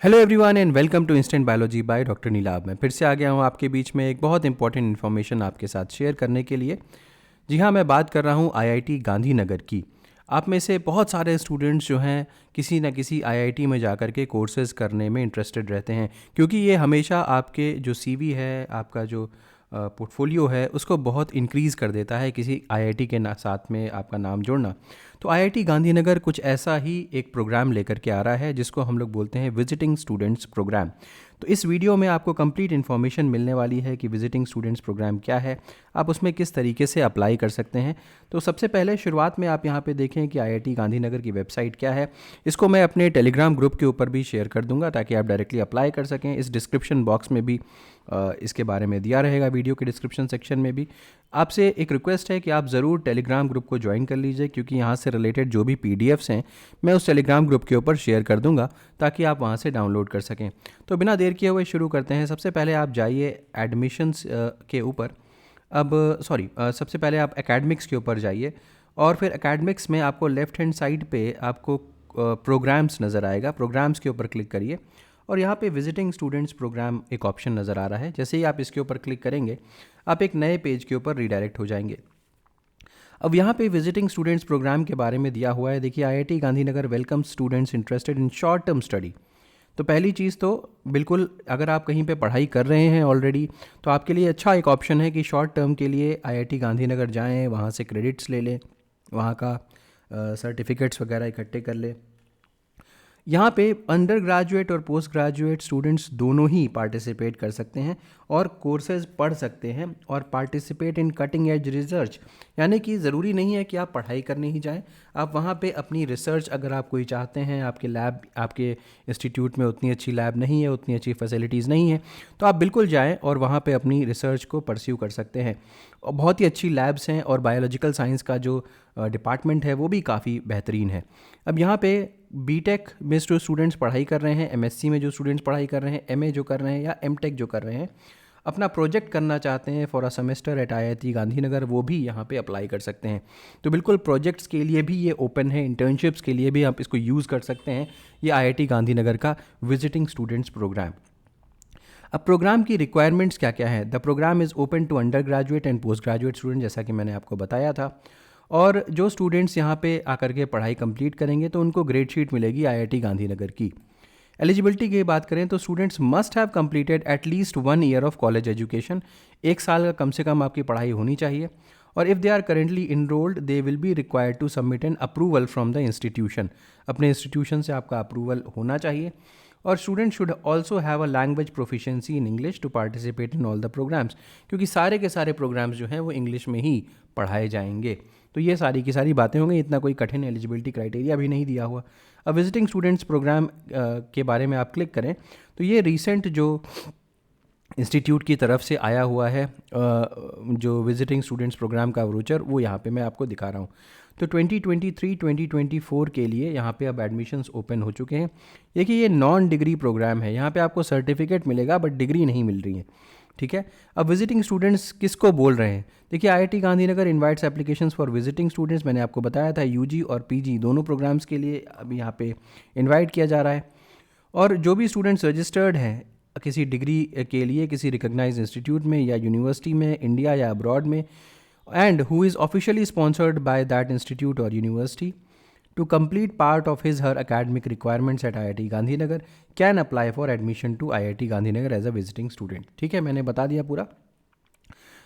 Hello everyone and welcome to instant biology by doctor Neelabh. मैं फिर से आ गया हूँ आपके बीच में एक बहुत इंपॉर्टेंट इन्फॉर्मेशन आपके साथ शेयर करने के लिए। जी हाँ, मैं बात कर रहा हूँ आईआईटी गांधीनगर की। आप में से बहुत सारे स्टूडेंट्स जो हैं किसी न किसी आईआईटी में जाकर के कोर्सेज़ करने में इंटरेस्टेड रहते हैं, क्योंकि ये हमेशा आपके जो सीवी है, आपका जो पोर्टफोलियो है, उसको बहुत इंक्रीज़ कर देता है किसी आईआईटी के साथ में आपका नाम जोड़ना। तो आईआईटी गांधीनगर कुछ ऐसा ही एक प्रोग्राम लेकर के आ रहा है जिसको हम लोग बोलते हैं विजिटिंग स्टूडेंट्स प्रोग्राम। तो इस वीडियो में आपको कंप्लीट इन्फॉर्मेशन मिलने वाली है कि विजिटिंग स्टूडेंट्स प्रोग्राम क्या है, आप उसमें किस तरीके से अप्लाई कर सकते हैं। तो सबसे पहले शुरुआत में आप यहाँ पे देखें कि आईआईटी गांधीनगर की वेबसाइट क्या है। इसको मैं अपने टेलीग्राम ग्रुप के ऊपर भी शेयर कर दूंगा ताकि आप डायरेक्टली अप्लाई कर सकें। इस डिस्क्रिप्शन बॉक्स में भी इसके बारे में दिया रहेगा, वीडियो के डिस्क्रिप्शन सेक्शन में भी। आपसे एक रिक्वेस्ट है कि आप ज़रूर टेलीग्राम ग्रुप को ज्वाइन कर लीजिए, क्योंकि यहाँ से रिलेटेड जो भी पीडीएफ्स हैं मैं उस टेलीग्राम ग्रुप के ऊपर शेयर कर दूंगा ताकि आप वहाँ से डाउनलोड कर सकें। तो बिना देर किए हुए शुरू करते हैं। सबसे पहले आप जाइए एडमिशन्स के ऊपर। अब सबसे पहले आप एकेडमिक्स के ऊपर जाइए और फिर एकेडमिक्स में आपको लेफ़्ट हैंड साइड पे आपको प्रोग्राम्स नज़र आएगा। प्रोग्राम्स के ऊपर क्लिक करिए और यहाँ पे विजिटिंग स्टूडेंट्स प्रोग्राम एक ऑप्शन नज़र आ रहा है। जैसे ही आप इसके ऊपर क्लिक करेंगे आप एक नए पेज के ऊपर रीडायरेक्ट हो जाएंगे। अब यहाँ पे विजिटिंग स्टूडेंट्स प्रोग्राम के बारे में दिया हुआ है। देखिए, IIT Gandhinagar welcome students interested in short term study. तो पहली चीज़ तो बिल्कुल, अगर आप कहीं पे पढ़ाई कर रहे हैं ऑलरेडी, तो आपके लिए अच्छा एक ऑप्शन है कि शॉर्ट टर्म के लिए आईआईटी गांधीनगर जाएं, वहाँ से क्रेडिट्स ले लें, वहाँ का सर्टिफिकेट्स वगैरह इकट्ठे कर लें। यहाँ पे अंडर ग्रेजुएट और पोस्ट ग्रेजुएट स्टूडेंट्स दोनों ही पार्टिसिपेट कर सकते हैं और कोर्सेज पढ़ सकते हैं और participate in cutting edge research. यानी कि ज़रूरी नहीं है कि आप पढ़ाई करने ही जाएं, आप वहाँ पे अपनी रिसर्च अगर आप कोई चाहते हैं, आपके लैब, आपके इंस्टीट्यूट में उतनी अच्छी लैब नहीं है, उतनी अच्छी फैसिलिटीज़ नहीं है, तो आप बिल्कुल जाएं और वहाँ पे अपनी रिसर्च को परस्यू कर सकते हैं। और बहुत ही अच्छी लैब्स हैं और बायोलॉजिकल साइंस का जो डिपार्टमेंट है वो भी काफ़ी बेहतरीन है। अब यहाँ पे बीटेक में जो स्टूडेंट्स पढ़ाई कर रहे हैं, एमएससी में जो स्टूडेंट्स पढ़ाई कर रहे हैं, एमए जो कर रहे हैं या एमटेक जो कर रहे हैं, अपना प्रोजेक्ट करना चाहते हैं for a semester eight IIT Gandhinagar, वो भी यहाँ पे अप्लाई कर सकते हैं। तो बिल्कुल प्रोजेक्ट्स के लिए भी ये ओपन है, इंटर्नशिप्स के लिए भी आप इसको यूज़ कर सकते हैं, ये आईआईटी गांधीनगर का विजिटिंग स्टूडेंट्स प्रोग्राम। अब प्रोग्राम की रिक्वायरमेंट्स क्या क्या है। The programme is open to undergraduate and postgraduate student, जैसा कि मैंने आपको बताया था। और जो स्टूडेंट्स यहाँ पे आकर के पढ़ाई कंप्लीट करेंगे तो उनको ग्रेड शीट मिलेगी आईआईटी गांधीनगर की। एलिजिबिलिटी की बात करें तो students must have completed at least 1 year of college education. 1 साल का कम से कम आपकी पढ़ाई होनी चाहिए। और if they are currently enrolled they will be required to submit an approval from the institution. अपने इंस्टीट्यूशन से आपका अप्रूवल होना चाहिए। और student should also have a language proficiency in English to participate in all the programmes, क्योंकि सारे के सारे प्रोग्राम्स जो हैं वो इंग्लिश में ही पढ़ाए जाएंगे। तो ये सारी की सारी बातें होंगी, इतना कोई कठिन एलिजिबिलिटी क्राइटेरिया भी नहीं दिया हुआ। अब विजिटिंग स्टूडेंट्स प्रोग्राम के बारे में आप क्लिक करें तो ये रिसेंट जो इंस्टीट्यूट की तरफ से आया हुआ है जो विजिटिंग स्टूडेंट्स प्रोग्राम का ब्रोचर, वो यहाँ पे मैं आपको दिखा रहा हूँ। तो 2023-2024 के लिए यहाँ पे अब एडमिशन्स ओपन हो चुके हैं। देखिए, ये नॉन डिग्री प्रोग्राम है, यहाँ पे आपको सर्टिफिकेट मिलेगा बट डिग्री नहीं मिल रही है। ठीक है। अब विजिटिंग स्टूडेंट्स किसको बोल रहे हैं। देखिए, IIT Gandhinagar invites applications for visiting students, मैंने आपको बताया था यूजी और पीजी दोनों प्रोग्राम्स के लिए अब यहाँ पे इनवाइट किया जा रहा है। और जो भी स्टूडेंट्स रजिस्टर्ड हैं किसी डिग्री के लिए किसी रिकग्नाइज इंस्टीट्यूट में या यूनिवर्सिटी में, इंडिया या अब्रॉड में, and who is officially sponsored by that institute or university to complete part of his her academic requirements at IIT Gandhinagar can apply for admission to IIT Gandhinagar as a visiting student। ठीक है, मैंने बता दिया पूरा।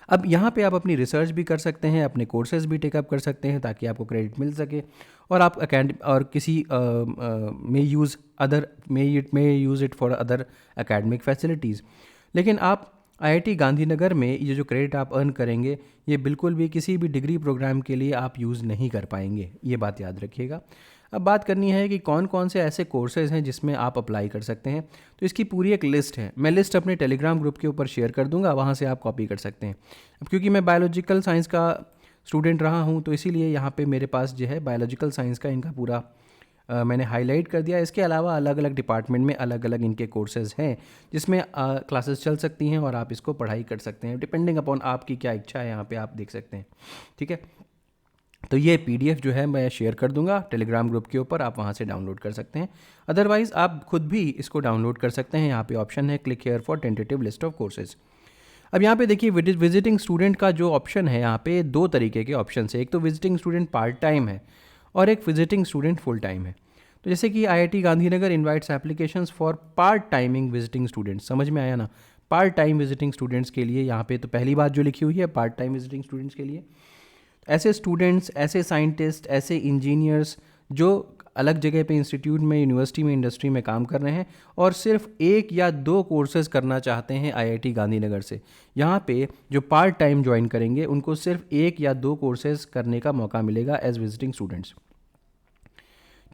अब यहाँ पे आप अपनी रिसर्च भी कर सकते हैं, अपने कोर्सेज भी टेकअप कर सकते हैं ताकि आपको क्रेडिट मिल सके। और आप और किसी मे use other may use it for other academic facilities. लेकिन आप आईआईटी गांधीनगर में ये जो क्रेडिट आप अर्न करेंगे ये बिल्कुल भी किसी भी डिग्री प्रोग्राम के लिए आप यूज़ नहीं कर पाएंगे, ये बात याद रखिएगा। अब बात करनी है कि कौन कौन से ऐसे कोर्सेज़ हैं जिसमें आप अप्लाई कर सकते हैं। तो इसकी पूरी एक लिस्ट है, मैं लिस्ट अपने टेलीग्राम ग्रुप के ऊपर शेयर कर दूंगा, वहाँ से आप कॉपी कर सकते हैं। अब क्योंकि मैं बायोलॉजिकल साइंस का स्टूडेंट रहा हूँ तो इसीलिए यहाँ पे मेरे पास जो है बायोलॉजिकल साइंस का इनका पूरा मैंने हाईलाइट कर दिया। इसके अलावा अलग अलग डिपार्टमेंट में अलग अलग इनके कोर्सेज़ हैं जिसमें क्लासेस चल सकती हैं और आप इसको पढ़ाई कर सकते हैं डिपेंडिंग अपॉन आपकी क्या इच्छा है, यहाँ पे आप देख सकते हैं। ठीक है। तो ये पीडीएफ जो है मैं शेयर कर दूंगा टेलीग्राम ग्रुप के ऊपर, आप वहाँ से डाउनलोड कर सकते हैं। अदरवाइज़ आप खुद भी इसको डाउनलोड कर सकते हैं। यहाँ पे ऑप्शन है click here for tentative list of courses. अब यहाँ पे देखिए विजिटिंग स्टूडेंट का जो ऑप्शन है, यहाँ पे दो तरीके के ऑप्शन है। एक तो विजिटिंग स्टूडेंट पार्ट टाइम है और एक विजिटिंग स्टूडेंट फुल टाइम है। तो जैसे कि IIT Gandhinagar invites applications for part timing visiting students, समझ में आया ना, पार्ट टाइम विजिटिंग स्टूडेंट्स के लिए यहाँ पे तो पहली बात जो लिखी हुई है पार्ट टाइम विजिटिंग स्टूडेंट्स के लिए, ऐसे स्टूडेंट्स, ऐसे साइंटिस्ट, ऐसे इंजीनियर्स जो अलग जगह पे इंस्टीट्यूट में, यूनिवर्सिटी में, इंडस्ट्री में काम कर रहे हैं और सिर्फ 1 या 2 कोर्सेज करना चाहते हैं आईआईटी गांधीनगर से। यहाँ पे जो पार्ट टाइम ज्वाइन करेंगे उनको सिर्फ 1 या 2 कोर्सेज करने का मौका मिलेगा एज विजिटिंग स्टूडेंट्स,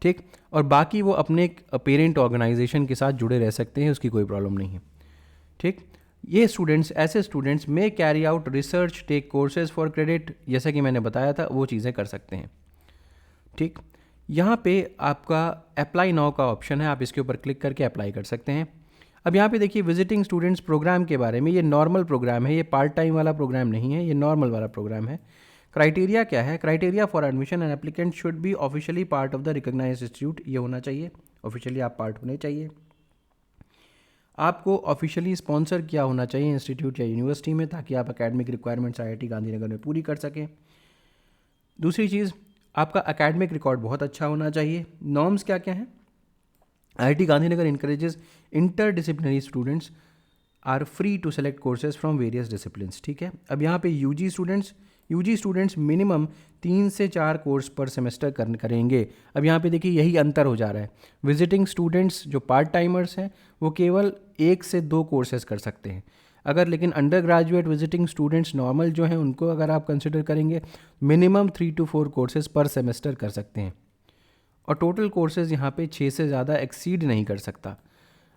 ठीक। और बाकी वो अपने पेरेंट ऑर्गेनाइजेशन के साथ जुड़े रह सकते हैं, उसकी कोई प्रॉब्लम नहीं है, ठीक। ये स्टूडेंट्स, ऐसे स्टूडेंट्स में carry out research, take courses for credit, जैसा कि मैंने बताया था वो चीज़ें कर सकते हैं, ठीक। यहाँ पे आपका अप्लाई नाउ का ऑप्शन है, आप इसके ऊपर क्लिक करके अप्लाई कर सकते हैं। अब यहाँ पे देखिए विजिटिंग स्टूडेंट्स प्रोग्राम के बारे में, ये नॉर्मल प्रोग्राम है, ये पार्ट टाइम वाला प्रोग्राम नहीं है, ये नॉर्मल वाला प्रोग्राम है। क्राइटेरिया क्या है? Criteria for admission and applicant should be officially part of the recognised institute, ये होना चाहिए, ऑफिशियली आप पार्ट होने चाहिए। आपको ऑफिशियली स्पॉन्सर किया होना चाहिए इंस्टीट्यूट या यूनिवर्सिटी में, ताकि आप एकेडमिक रिक्वायरमेंट्स आईआईटी गांधीनगर में पूरी कर सकें। दूसरी चीज़, आपका एकेडमिक रिकॉर्ड बहुत अच्छा होना चाहिए। नॉर्म्स क्या क्या हैं? IIT Gandhinagar encourages interdisciplinary students are free to select courses from various disciplines, ठीक है। अब यहाँ पे यूजी स्टूडेंट्स मिनिमम 3 से 4 कोर्स पर सेमेस्टर करेंगे। अब यहाँ पे देखिए यही अंतर हो जा रहा है। विजिटिंग स्टूडेंट्स जो पार्ट टाइमर्स हैं वो केवल 1 से 2 कोर्सेज कर सकते हैं। अगर लेकिन under graduate visiting students normal जो हैं उनको अगर आप कंसिडर करेंगे, मिनिमम 3 to 4 कोर्सेज पर सेमेस्टर कर सकते हैं और टोटल कोर्सेज यहाँ पे 6 से ज़्यादा एक्सीड नहीं कर सकता।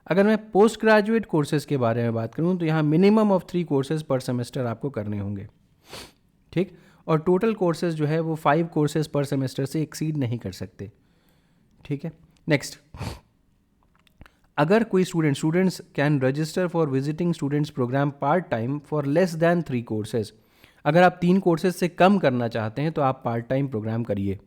अगर मैं पोस्ट ग्रेजुएट कोर्सेज़ के बारे में बात करूँ तो यहाँ मिनिमम ऑफ 3 कोर्सेज़ पर सेमेस्टर आपको करने होंगे, ठीक। और टोटल कोर्सेज़ जो है वो 5 कोर्सेज़ पर सेमेस्टर से एक्सीड नहीं कर सकते, ठीक है। नेक्स्ट, अगर कोई students can register for visiting students programme part time for less than 3 courses, अगर आप 3 कोर्सेज से कम करना चाहते हैं तो आप पार्ट टाइम प्रोग्राम करिए,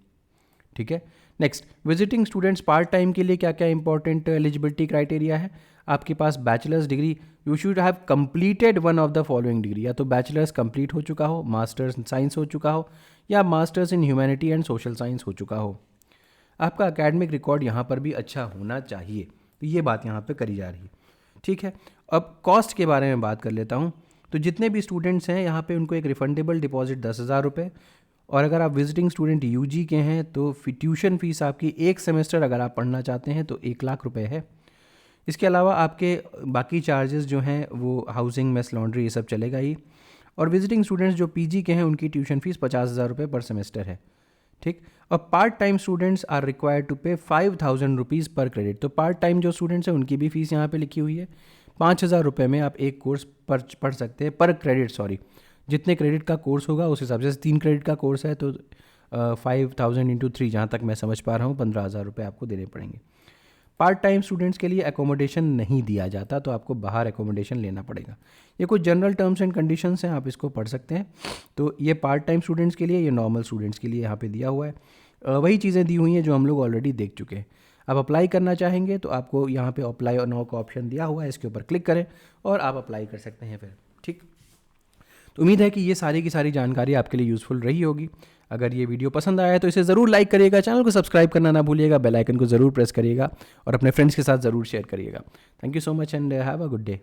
ठीक है। Next, visiting students part time के लिए क्या क्या इंपॉर्टेंट एलिजिबिलिटी क्राइटेरिया है? आपके पास bachelors degree, you should have completed one of the following degree, या तो बैचलर्स कंप्लीट हो चुका हो, मास्टर्स इन साइंस हो चुका हो, या masters in humanity and social science हो चुका हो। आपका एकेडमिक रिकॉर्ड यहाँ पर भी अच्छा होना चाहिए, तो ये बात यहाँ पे करी जा रही है, ठीक है। अब कॉस्ट के बारे में बात कर लेता हूँ। तो जितने भी स्टूडेंट्स हैं यहाँ पे उनको एक रिफंडेबल डिपॉजिट 10,000 रुपये, और अगर आप विजिटिंग स्टूडेंट यूजी के हैं तो ट्यूशन फीस आपकी 1 सेमेस्टर अगर आप पढ़ना चाहते हैं तो 1 लाख रुपये है। इसके अलावा आपके बाकी चार्जेस जो हैं वो हाउसिंग, मेस, लॉन्ड्री, ये सब चलेगा ही। और विजिटिंग स्टूडेंट्स जो पीजी के हैं उनकी ट्यूशन फीस 50,000 रुपये पर सेमेस्टर है, ठीक। और part time students are required to pay 5,000 rupees पर क्रेडिट। तो पार्ट टाइम जो स्टूडेंट्स हैं उनकी भी फीस यहाँ पे लिखी हुई है। 5,000 रुपये में आप एक कोर्स पर पढ़ सकते हैं, पर क्रेडिट, सॉरी, जितने क्रेडिट का कोर्स होगा उस हिसाब से। 3 क्रेडिट का कोर्स है तो 5,000 इंटू 3, जहाँ तक मैं समझ पा रहा हूँ, 15,000 रुपये आपको देने पड़ेंगे। पार्ट टाइम स्टूडेंट्स के लिए एकोमोडेशन नहीं दिया जाता, तो आपको बाहर एकोमोडेशन लेना पड़ेगा। ये कुछ जनरल टर्म्स एंड कंडीशंस हैं, आप इसको पढ़ सकते हैं। तो ये पार्ट टाइम स्टूडेंट्स के लिए, ये नॉर्मल स्टूडेंट्स के लिए यहाँ पे दिया हुआ है। वही चीज़ें दी हुई हैं जो हम लोग ऑलरेडी देख चुके हैं। आप अप्लाई करना चाहेंगे तो आपको यहाँ पे अप्लाई और नाउ का ऑप्शन दिया हुआ है, इसके ऊपर क्लिक करें और आप अप्लाई कर सकते हैं फिर, ठीक। तो उम्मीद है कि ये सारी की सारी जानकारी आपके लिए यूज़फुल रही होगी। अगर ये वीडियो पसंद आया है तो इसे ज़रूर लाइक करिएगा, चैनल को सब्सक्राइब करना ना भूलिएगा, बेल आइकन को ज़रूर प्रेस करिएगा और अपने फ्रेंड्स के साथ ज़रूर शेयर करिएगा। Thank you so much and have a good day.